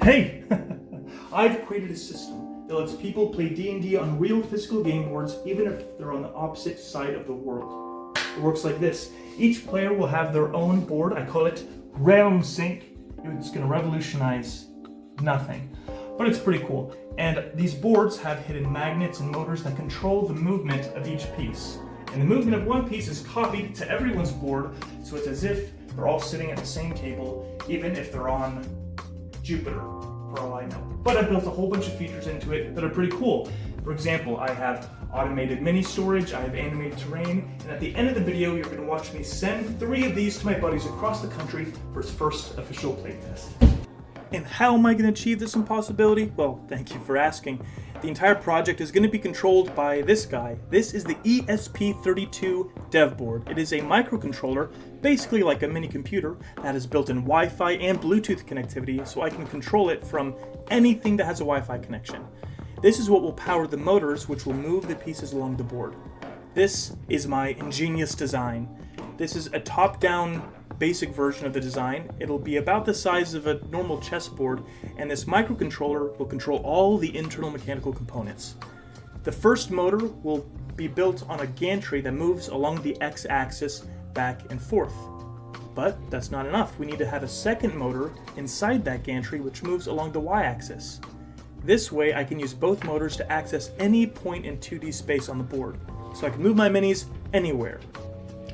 Hey! I've created a system that lets people play D&D on real physical game boards even if they're on the opposite side of the world. It works like this. Each player will have their own board. I call it Realm Sync. It's going to revolutionize nothing, but it's pretty cool. And these boards have hidden magnets and motors that control the movement of each piece. And the movement of one piece is copied to everyone's board, so it's as if they're all sitting at the same table, even if they're on Jupiter, for all I know. But I built a whole bunch of features into it that are pretty cool. For example, I have automated mini storage, I have animated terrain, and at the end of the video, you're going to watch me send 3 of these to my buddies across the country for its first official playtest. And how am I going to achieve this impossibility? Well, thank you for asking. The entire project is going to be controlled by this guy. This is the ESP32 dev board. It is a microcontroller, basically like a mini computer, that is built in Wi-Fi and Bluetooth connectivity, so I can control it from anything that has a Wi-Fi connection. This is what will power the motors, which will move the pieces along the board. This is my ingenious design. This is a top-down basic version of the design. It'll be about the size of a normal chessboard, and this microcontroller will control all the internal mechanical components. The first motor will be built on a gantry that moves along the x-axis back and forth. But that's not enough. We need to have a second motor inside that gantry which moves along the y-axis. This way I can use both motors to access any point in 2D space on the board, so I can move my minis anywhere.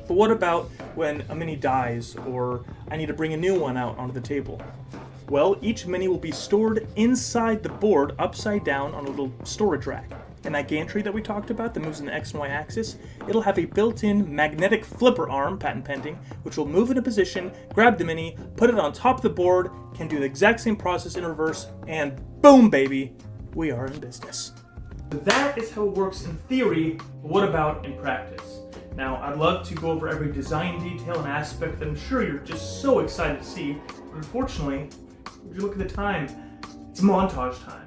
But what about when a mini dies, or I need to bring a new one out onto the table? Well, each mini will be stored inside the board upside down on a little storage rack. And that gantry that we talked about that moves in the X and Y axis, it'll have a built-in magnetic flipper arm, patent pending, which will move into position, grab the mini, put it on top of the board, can do the exact same process in reverse, and boom baby, we are in business. That is how it works in theory, but what about in practice? Now, I'd love to go over every design detail and aspect that I'm sure you're just so excited to see, but unfortunately, if you look at the time, it's montage time.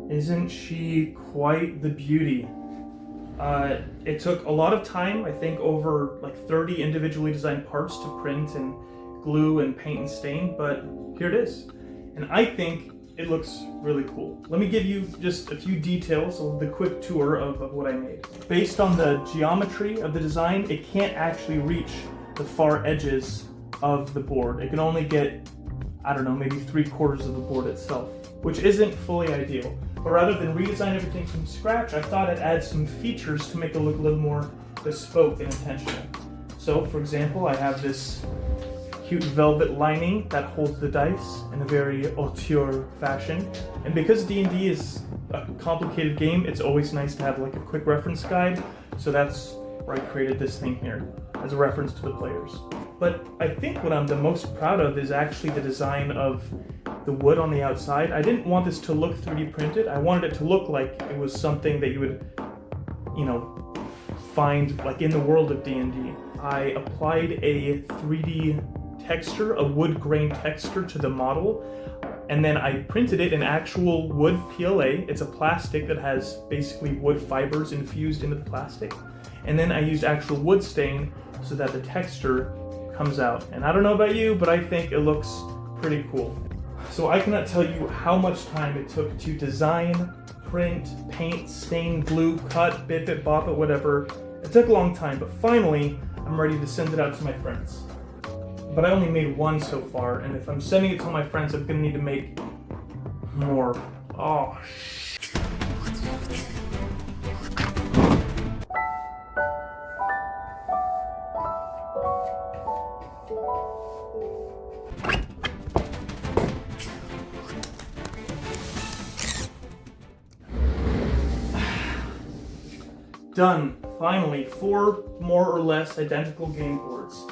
Isn't she quite the beauty? It took a lot of time, I think over like 30 individually designed parts to print and glue and paint and stain, but here it is. And I think it looks really cool. Let me give you just a few details of the quick tour of what I made. Based on the geometry of the design, it can't actually reach the far edges of the board. It can only get, I don't know, maybe 3/4 of the board itself, which isn't fully ideal. But rather than redesign everything from scratch, I thought I'd add some features to make it look a little more bespoke and intentional. So, for example, I have this cute velvet lining that holds the dice in a very auteur fashion. And because D&D is a complicated game, it's always nice to have like a quick reference guide. So that's where I created this thing here as a reference to the players. But I think what I'm the most proud of is actually the design of the wood on the outside. I didn't want this to look 3D printed. I wanted it to look like it was something that you would, you know, find like in the world of D&D. I applied a 3D texture, a wood grain texture to the model, and then I printed it in actual wood PLA. It's a plastic that has basically wood fibers infused into the plastic. And then I used actual wood stain so that the texture comes out. And I don't know about you, but I think it looks pretty cool. So I cannot tell you how much time it took to design, print, paint, stain, glue, cut, bip it, bop it, whatever. It took a long time, but finally I'm ready to send it out to my friends. But I only made one so far, and if I'm sending it to my friends, I'm gonna need to make more. Oh, done. Finally, 4 more or less identical game boards.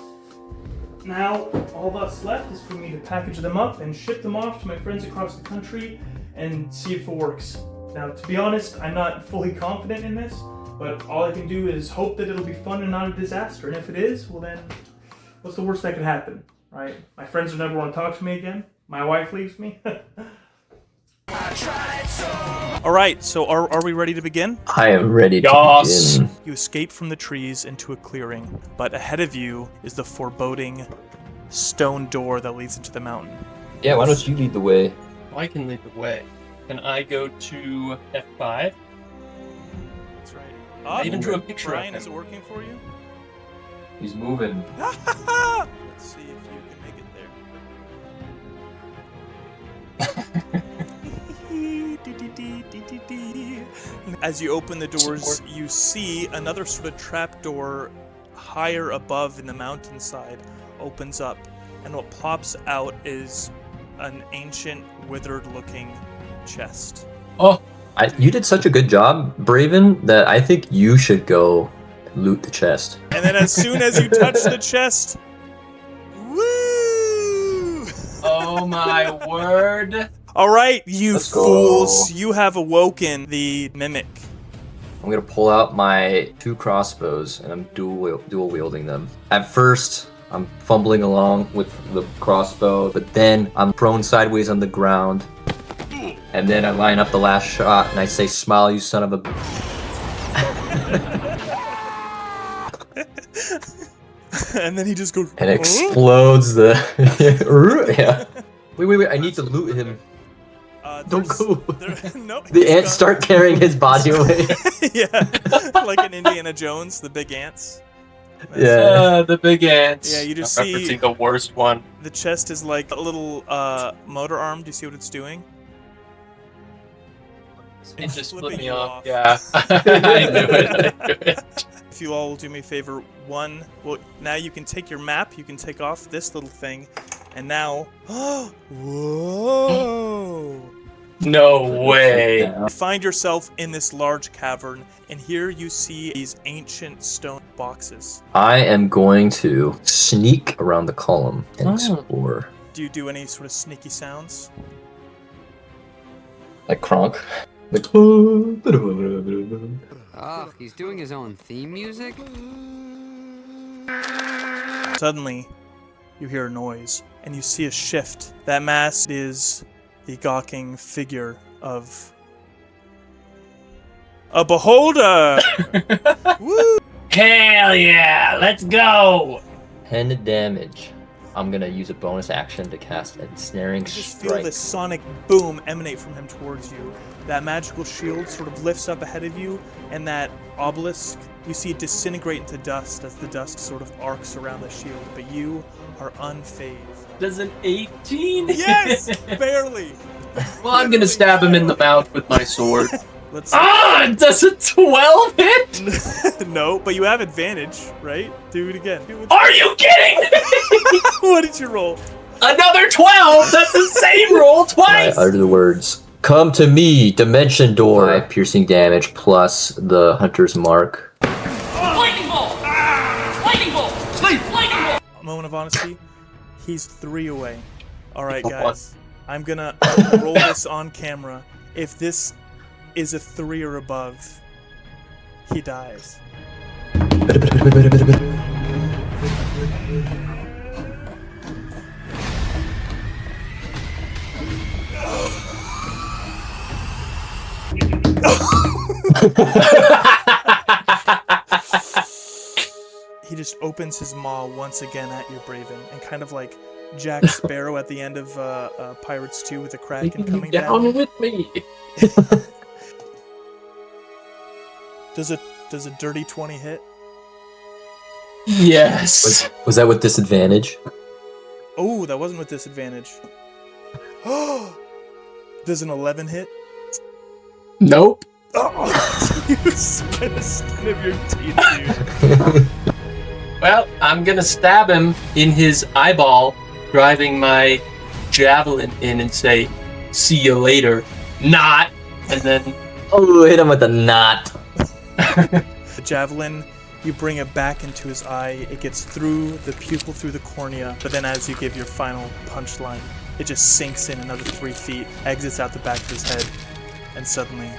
Now, all that's left is for me to package them up and ship them off to my friends across the country and see if it works. Now, to be honest, I'm not fully confident in this, but all I can do is hope that it'll be fun and not a disaster. And if it is, well then, what's the worst that could happen, right? My friends will never want to talk to me again. My wife leaves me. Alright, so are we ready to begin? I am ready to begin. You escape from the trees into a clearing, but ahead of you is the foreboding stone door that leads into the mountain. Yeah, why don't you lead the way? I can lead the way. Can I go to F5? That's right. I even drew a picture Brian, of him. is it working for you? He's moving. Let's see if you can make it there. As you open the doors, you see another sort of trap door higher above in the mountainside opens up, and what pops out is an ancient, withered-looking chest. Oh, You did such a good job, Braven, that I think you should go loot the chest. And then as soon as you touch the chest, woo! oh my word. All right, you Let's go. fools, you have awoken the mimic. I'm gonna pull out my 2 crossbows and I'm dual wielding them. At first, I'm fumbling along with the crossbow, but then I'm prone sideways on the ground. And then I line up the last shot and I say, "Smile, you son of a..." And then he just goes... And explodes the... yeah. Wait, I need to loot him. Don't go. No, The ants start carrying his body away. Yeah, like in Indiana Jones, the big ants. Yeah. The big ants. Yeah, you just I'm see- referencing the worst one. The chest is like a little motor arm. Do you see what it's doing? It just Flipping flipped me you off. off. Yeah. I knew it. If you all will do me a favor, well, now you can take your map, you can take off this little thing, and now, whoa! No way. Yeah. Find yourself in this large cavern, and here you see these ancient stone boxes. I am going to sneak around the column and Oh. explore. Do you do any sort of sneaky sounds? Like Kronk. Like... Oh, he's doing his own theme music? Suddenly, you hear a noise, and you see a shift. That mask is the gawking figure of a beholder! Woo! Hell yeah, let's go. 10 damage. I'm gonna use a bonus action to cast a ensnaring You just feel strike. this sonic boom emanate from him towards you. That magical shield sort of lifts up ahead of you, and that obelisk, you see it disintegrate into dust as the dust sort of arcs around the shield, but you are unfazed. Does an 18? Yes! Barely! Well, I'm gonna stab him in the mouth with my sword. Let's Does a 12 hit? No, but you have advantage, right? Do it again. Are you kidding? What did you roll? Another 12! That's the same roll I twice! utter the words, "Come to me, dimension door." 5 piercing damage plus the hunter's mark. Lightning bolt! Lightning bolt! Sleep! Lightning bolt! A moment of honesty. He's 3 away. Alright, Oh, guys. I'm gonna roll this on camera. If this is a 3 or above, he dies. He just opens his maw once again at you, Braven, and kind of like Jack Sparrow at the end of Pirates 2 with the Kraken coming down. with me. Does a dirty 20 hit? Yes. Was that with disadvantage? Oh, that wasn't with disadvantage. Does an 11 hit? Nope. Oh, you spit a skin of your teeth, dude. Well, I'm gonna stab him in his eyeball, driving my javelin in and say, "See you later." Not, and then Oh, hit him with a knot. The javelin, you bring it back into his eye. It gets through the pupil, through the cornea, but then as you give your final punchline, it just sinks in another 3 feet, exits out the back of his head, and suddenly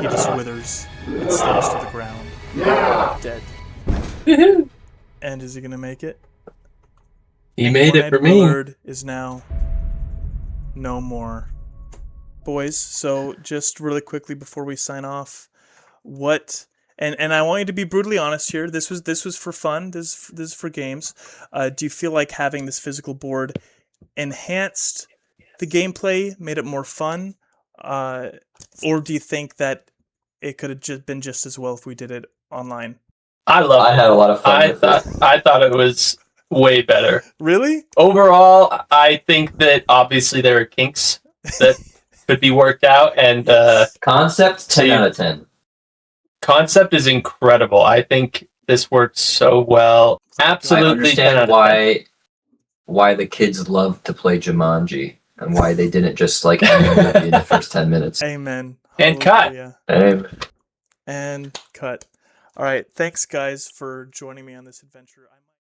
he just withers and slips to the ground, dead. And is he gonna make it? he made it One-Eyed for me. Willard is now no more. Boys, so just really quickly before we sign off, what and I want you to be brutally honest here. This was for fun. This is for games. Do you feel like having this physical board enhanced the gameplay, made it more fun, or do you think that it could have just been just as well if we did it online? I love I it. had a lot of fun with this. I thought it was way better. Really? Overall, I think that obviously there are kinks that could be worked out, and Concept, 10 out of 10. concept is incredible. I think this worked so well. Absolutely. I 10 out understand of 10. why the kids love to play Jumanji and why they didn't just like end the movie in the first 10 minutes. Amen. And cut. Hallelujah. Hey. And cut. All right. Thanks, guys, for joining me on this adventure.